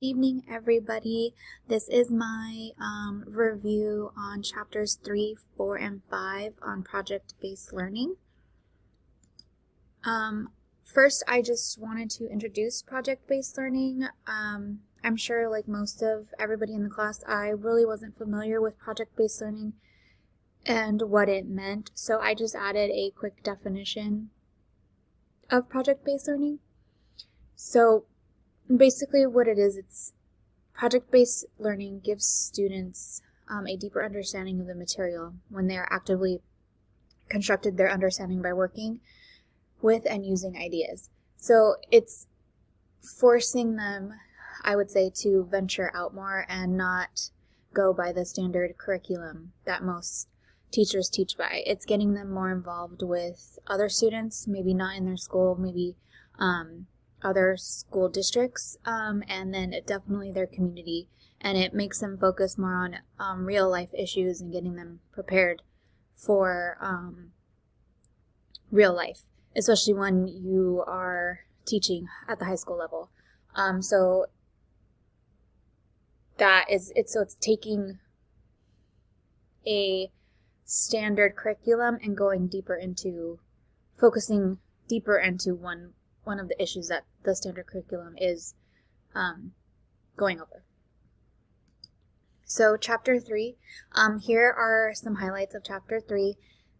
Evening, everybody. This is my review on chapters 3, 4, and 5 on project-based learning. First, I just wanted to introduce project-based learning. I'm sure, like most of everybody in the class, I really wasn't familiar with project-based learning and what it meant, so I just added a quick definition of project-based learning. So basically what it is, it's project-based learning gives students a deeper understanding of the material when they are actively constructed their understanding by working with and using ideas. So it's forcing them, I would say, to venture out more and not go by the standard curriculum that most teachers teach by. It's getting them more involved with other students, maybe not in their school, maybe other school districts, and then definitely their community, and it makes them focus more on real life issues and getting them prepared for real life, especially when you are teaching at the high school level. So it's taking a standard curriculum and going deeper into focusing deeper into one of the issues that the standard curriculum is going over. So chapter 3, here are some highlights of chapter 3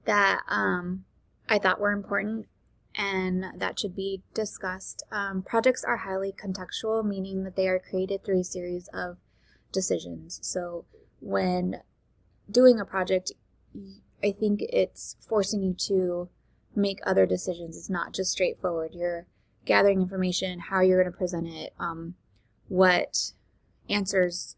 that I thought were important and that should be discussed. Projects are highly contextual, meaning that they are created through a series of decisions. So when doing a project, I think it's forcing you to make other decisions. It's not just straightforward. You're gathering information, how you're going to present it, what answers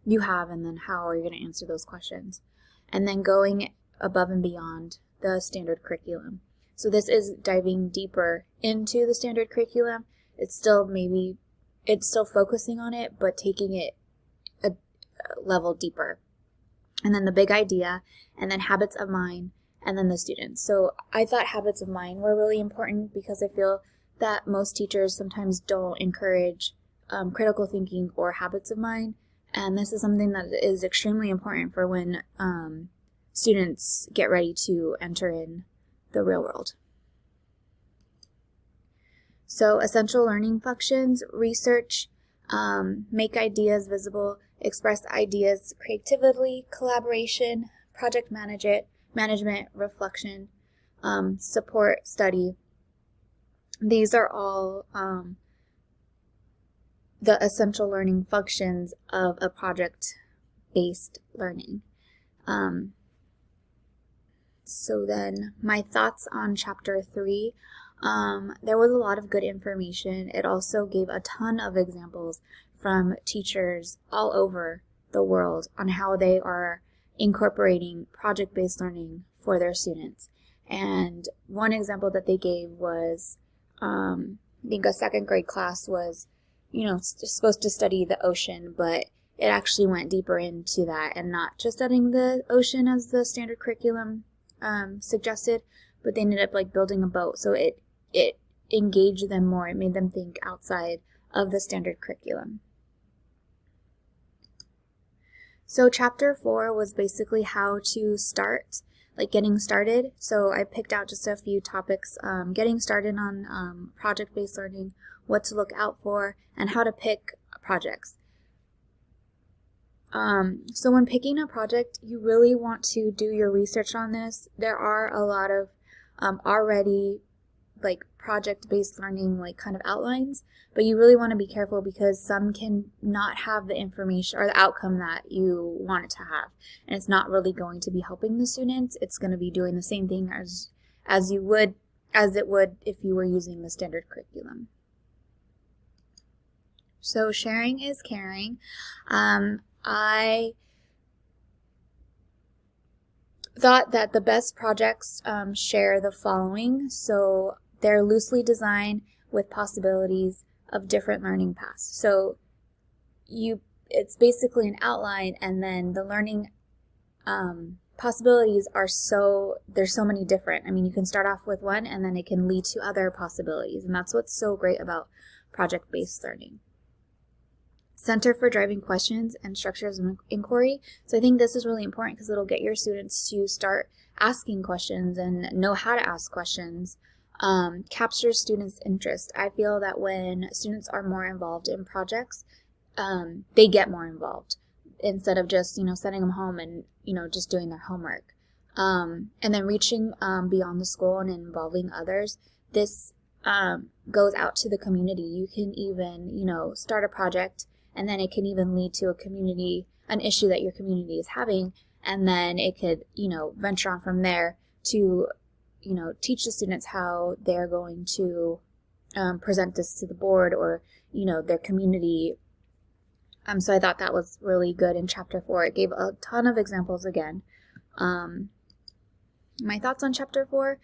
you have, and then how are you going to answer those questions, and then going above and beyond the standard curriculum. So this is diving deeper into the standard curriculum. It's still focusing on it, but taking it a level deeper. And then the big idea, and then habits of mind, and then the students. So I thought habits of mind were really important because I feel that most teachers sometimes don't encourage critical thinking or habits of mind, and this is something that is extremely important for when students get ready to enter in the real world. So essential learning functions: research, make ideas visible, express ideas creatively, collaboration, project management, reflection, support, study. These are all the essential learning functions of a project-based learning. So then my thoughts on chapter 3. There was a lot of good information. It also gave a ton of examples from teachers all over the world on how they are incorporating project-based learning for their students. And one example that they gave was, I think a second grade class was, supposed to study the ocean, but it actually went deeper into that and not just studying the ocean as the standard curriculum suggested, but they ended up building a boat. So it engaged them more. It made them think outside of the standard curriculum. So chapter 4 was basically how to start, getting started. So I picked out just a few topics: getting started on project-based learning, what to look out for, and how to pick projects. So when picking a project, you really want to do your research on this. There are a lot of already project-based learning kind of outlines, but you really want to be careful because some can not have the information or the outcome that you want it to have, and it's not really going to be helping the students. It's going to be doing the same thing as it would if you were using the standard curriculum. So sharing is caring. I thought that the best projects share the following. So they're loosely designed with possibilities of different learning paths. So it's basically an outline, and then the learning possibilities there's so many different. I mean, you can start off with one, and then it can lead to other possibilities, and that's what's so great about project-based learning. Center for Driving Questions and Structures of Inquiry. So I think this is really important because it'll get your students to start asking questions and know how to ask questions. Captures students' interest. I feel that when students are more involved in projects, they get more involved instead of just, sending them home and, just doing their homework. And then reaching beyond the school and involving others. This goes out to the community. You can even, start a project, and then it can even lead to an issue that your community is having, and then it could, venture on from there to, teach the students how they're going to present this to the board or, their community. So I thought that was really good in Chapter 4. It gave a ton of examples again. My thoughts on Chapter 4,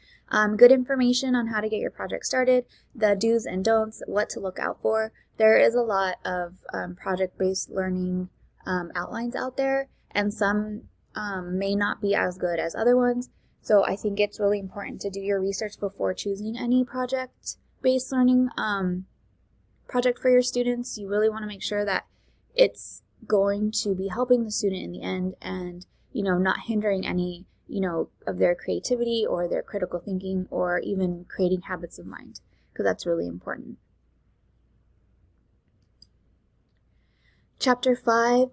good information on how to get your project started, the do's and don'ts, what to look out for. There is a lot of project-based learning outlines out there, and some may not be as good as other ones. So I think it's really important to do your research before choosing any project-based learning project for your students. You really want to make sure that it's going to be helping the student in the end and, not hindering any, of their creativity or their critical thinking or even creating habits of mind, because that's really important. Chapter 5,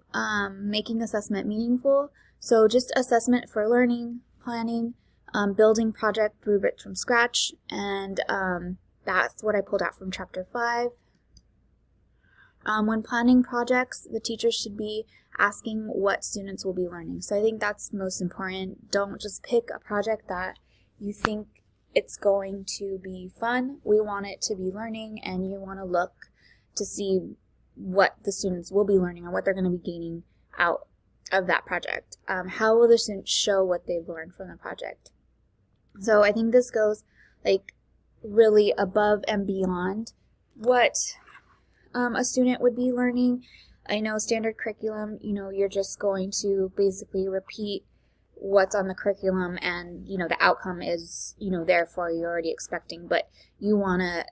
making assessment meaningful. So just assessment for learning, planning, building project rubrics from scratch, and that's what I pulled out from Chapter 5. When planning projects, the teachers should be asking what students will be learning. So I think that's most important. Don't just pick a project that you think it's going to be fun. We want it to be learning, and you want to look to see what the students will be learning and what they're going to be gaining out of that project. How will the students show what they've learned from the project? So I think this goes really above and beyond what a student would be learning. I know standard curriculum, you're just going to basically repeat what's on the curriculum, and, the outcome is, therefore you're already expecting, but you want to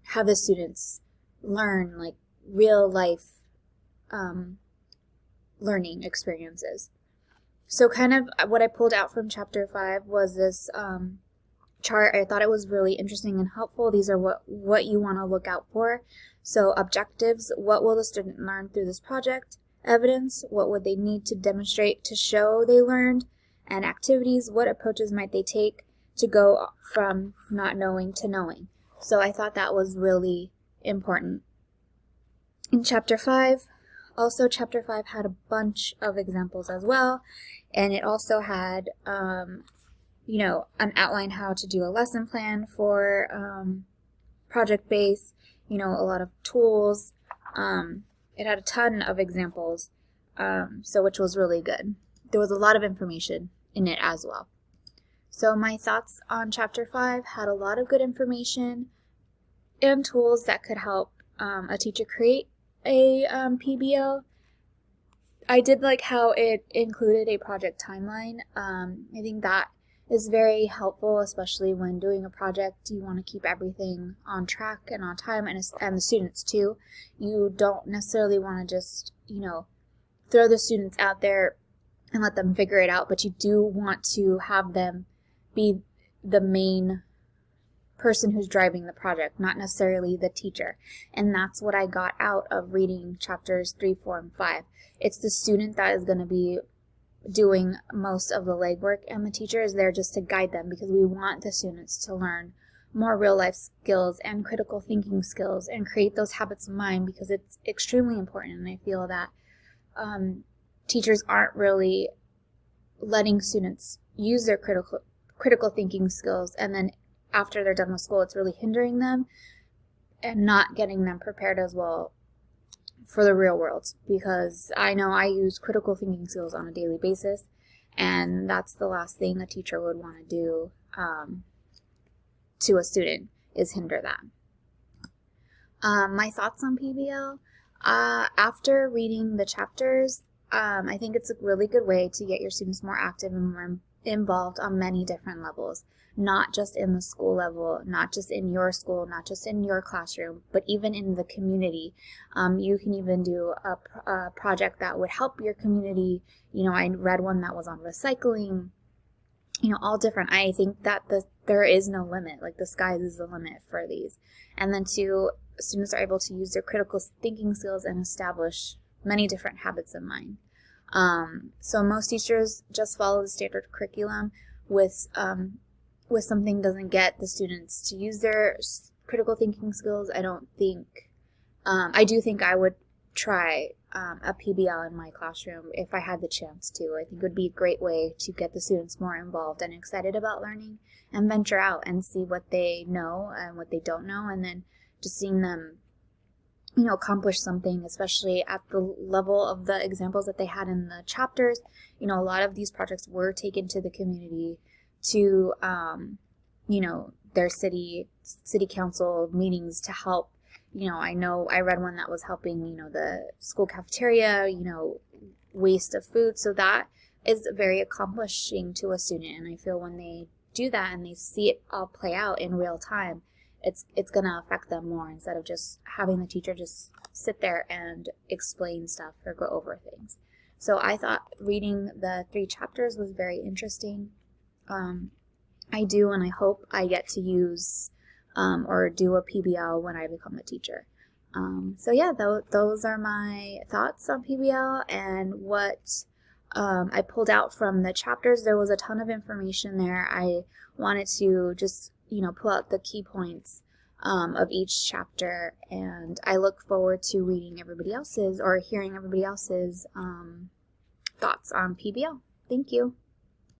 have the students learn real life learning experiences. So kind of what I pulled out from Chapter 5 was this chart. I thought it was really interesting and helpful. These are what you want to look out for. So objectives, what will the student learn through this project? Evidence, what would they need to demonstrate to show they learned? And activities, what approaches might they take to go from not knowing to knowing? So I thought that was really important. In Chapter 5, Chapter 5 had a bunch of examples as well, and it also had an outline how to do a lesson plan for project base, a lot of tools. It had a ton of examples, which was really good. There was a lot of information in it as well. So my thoughts on Chapter 5 had a lot of good information and tools that could help a teacher create a PBL. I did like how it included a project timeline. I think that is very helpful, especially when doing a project. You want to keep everything on track and on time, and the students too. You don't necessarily want to just, throw the students out there and let them figure it out, but you do want to have them be the main person who's driving the project, not necessarily the teacher. And that's what I got out of reading chapters 3, 4, and 5. It's the student that is going to be doing most of the legwork, and the teacher is there just to guide them, because we want the students to learn more real life skills and critical thinking skills and create those habits of mind, because it's extremely important. And I feel that teachers aren't really letting students use their critical thinking skills, and then after they're done with school, it's really hindering them and not getting them prepared as well for the real world, because I know I use critical thinking skills on a daily basis, and that's the last thing a teacher would want to do to a student, is hinder that. My thoughts on PBL, after reading the chapters, I think it's a really good way to get your students more active and more involved on many different levels, not just in the school level, not just in your school, not just in your classroom, but even in the community. You can even do a project that would help your community. I read one that was on recycling, all different. I think that there is no limit, like the sky is the limit for these. And then students are able to use their critical thinking skills and establish many different habits of mind. So most teachers just follow the standard curriculum with something doesn't get the students to use their critical thinking skills. I do think I would try a PBL in my classroom if I had the chance to. I think it would be a great way to get the students more involved and excited about learning and venture out and see what they know and what they don't know, and then just seeing them accomplish something, especially at the level of the examples that they had in the chapters. A lot of these projects were taken to the community, to their city council meetings to help. I know I read one that was helping, the school cafeteria, waste of food. So that is very accomplishing to a student. And I feel when they do that and they see it all play out in real time, it's going to affect them more, instead of just having the teacher just sit there and explain stuff or go over things. So I thought reading the 3 chapters was very interesting. I do, and I hope I get to use or do a PBL when I become a teacher. So yeah, those are my thoughts on PBL and what I pulled out from the chapters. There was a ton of information there. I wanted to just pull out the key points of each chapter, and I look forward to reading everybody else's or hearing everybody else's thoughts on PBL. Thank you.